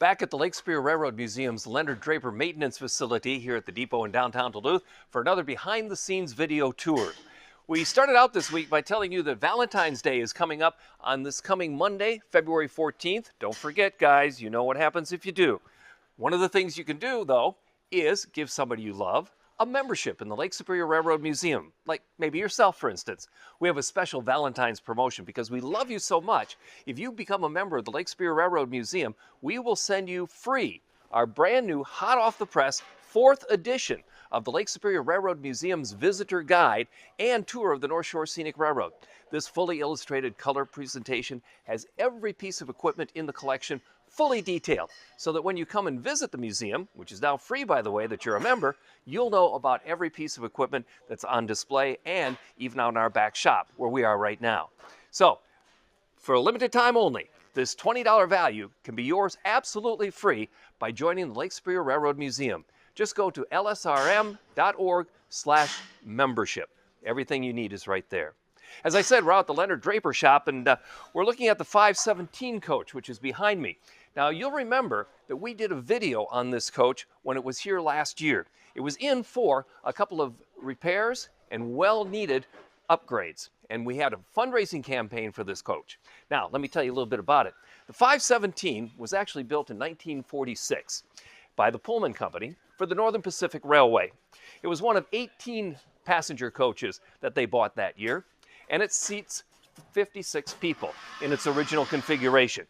Back at the Lake Superior Railroad Museum's Leonard Draper Maintenance Facility here at the depot in downtown Duluth for another behind-the-scenes video tour. We started out this week by telling you that Valentine's Day is coming up on this coming Monday, February 14th. Don't forget, guys, you know what happens if you do. One of the things you can do, though, is give somebody you love a membership in the Lake Superior Railroad Museum, like maybe yourself, for instance. We have a special Valentine's promotion because we love you so much. If you become a member of the Lake Superior Railroad Museum, we will send you free our brand new, hot off the press, 4th edition of the Lake Superior Railroad Museum's Visitor Guide and Tour of the North Shore Scenic Railroad. This fully illustrated color presentation has every piece of equipment in the collection fully detailed, so that when you come and visit the museum, which is now free by the way that you're a member, you'll know about every piece of equipment that's on display and even out in our back shop where we are right now. So, for a limited time only, this $20 value can be yours absolutely free by joining the Lake Superior Railroad Museum. Just go to lsrm.org/membership. Everything you need is right there. As I said, we're out at the Leonard Draper shop, and we're looking at the 517 coach, which is behind me. Now, you'll remember that we did a video on this coach when it was here last year. It was in for a couple of repairs and well-needed upgrades, and we had a fundraising campaign for this coach. Now, let me tell you a little bit about it. The 517 was actually built in 1946 by the Pullman Company for the Northern Pacific Railway. It was one of 18 passenger coaches that they bought that year, and it seats 56 people in its original configuration.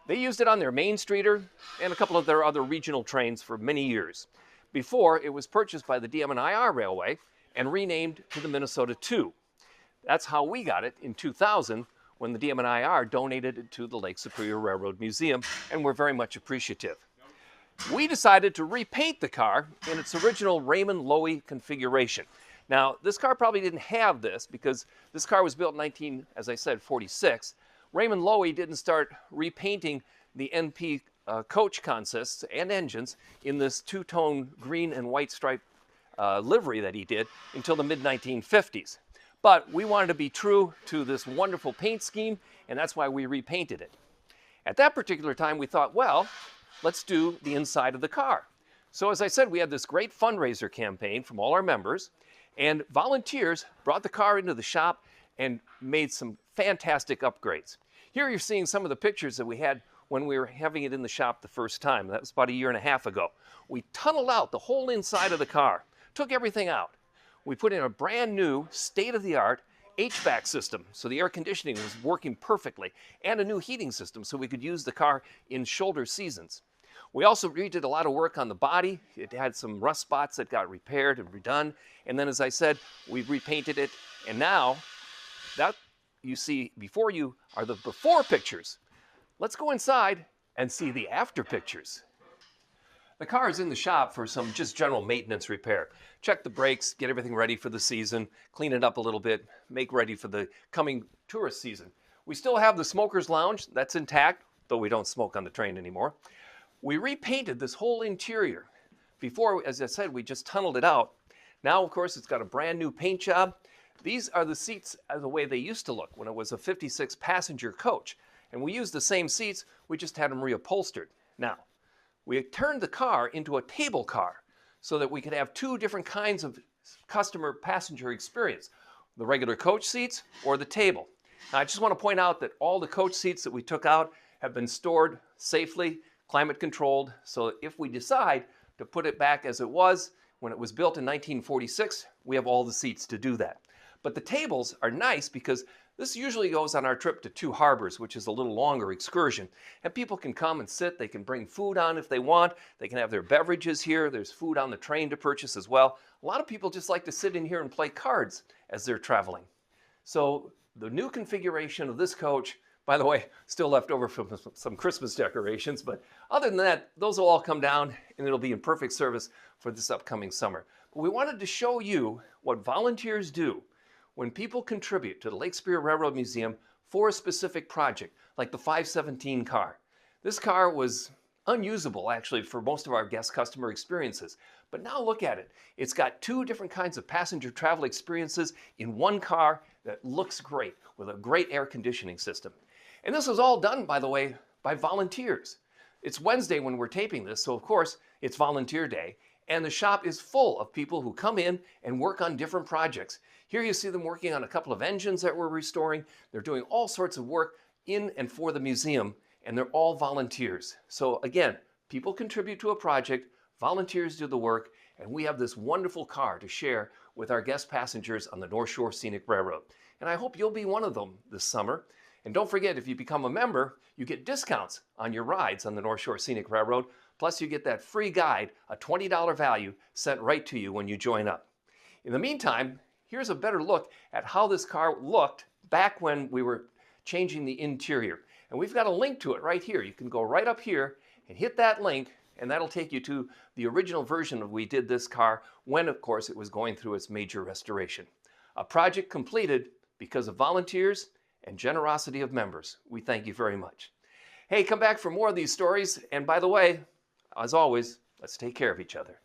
They used it on their Main Streeter and a couple of their other regional trains for many years, before it was purchased by the DM&IR Railway and renamed to the Minnesota 2. That's how we got it in 2000 when the DM&IR donated it to the Lake Superior Railroad Museum, and we're very much appreciative. We decided to repaint the car in its original Raymond Loewy configuration. Now, this car probably didn't have this because this car was built in 46. Raymond Loewy didn't start repainting the NP coach consists and engines in this two-tone green and white stripe livery that he did until the mid-1950s. But we wanted to be true to this wonderful paint scheme, and that's why we repainted it. At that particular time, we thought, well, let's do the inside of the car. So as I said, we had this great fundraiser campaign from all our members, and volunteers brought the car into the shop and made some fantastic upgrades. Here you're seeing some of the pictures that we had when we were having it in the shop the first time. That was about a year and a half ago. We tunneled out the whole inside of the car, took everything out. We put in a brand new, state-of-the-art HVAC system, so the air conditioning was working perfectly, and a new heating system so we could use the car in shoulder seasons. We also redid a lot of work on the body. It had some rust spots that got repaired and redone. And then, as I said, we repainted it. And now, that you see before you are the before pictures. Let's go inside and see the after pictures. The car is in the shop for some just general maintenance repair. Check the brakes, get everything ready for the season, clean it up a little bit, make ready for the coming tourist season. We still have the smoker's lounge. That's intact, though we don't smoke on the train anymore. We repainted this whole interior. Before, as I said, we just tunneled it out. Now, of course, it's got a brand new paint job. These are the seats the way they used to look when it was a 56 passenger coach. And we used the same seats, we just had them reupholstered. Now, we turned the car into a table car so that we could have two different kinds of customer passenger experience, the regular coach seats or the table. Now, I just want to point out that all the coach seats that we took out have been stored safely, climate controlled, so if we decide to put it back as it was when it was built in 1946, we have all the seats to do that. But the tables are nice because this usually goes on our trip to Two Harbors, which is a little longer excursion. And people can come and sit, they can bring food on if they want, they can have their beverages here, there's food on the train to purchase as well. A lot of people just like to sit in here and play cards as they're traveling. So the new configuration of this coach, by the way, still left over from some Christmas decorations, but other than that, those will all come down and it'll be in perfect service for this upcoming summer. But we wanted to show you what volunteers do when people contribute to the Lake Superior Railroad Museum for a specific project, like the 517 car. This car was unusable, actually, for most of our guest customer experiences. But now look at it. It's got two different kinds of passenger travel experiences in one car that looks great, with a great air conditioning system. And this was all done, by the way, by volunteers. It's Wednesday when we're taping this, so of course it's volunteer day, and the shop is full of people who come in and work on different projects. Here you see them working on a couple of engines that we're restoring. They're doing all sorts of work in and for the museum, and they're all volunteers. So again, people contribute to a project, volunteers do the work, and we have this wonderful car to share with our guest passengers on the North Shore Scenic Railroad. And I hope you'll be one of them this summer. And don't forget, if you become a member, you get discounts on your rides on the North Shore Scenic Railroad. Plus, you get that free guide, a $20 value, sent right to you when you join up. In the meantime, here's a better look at how this car looked back when we were changing the interior. And we've got a link to it right here. You can go right up here and hit that link, and that'll take you to the original version of we did this car when, of course, it was going through its major restoration. A project completed because of volunteers and generosity of members. We thank you very much. Hey, come back for more of these stories. And by the way, as always, let's take care of each other.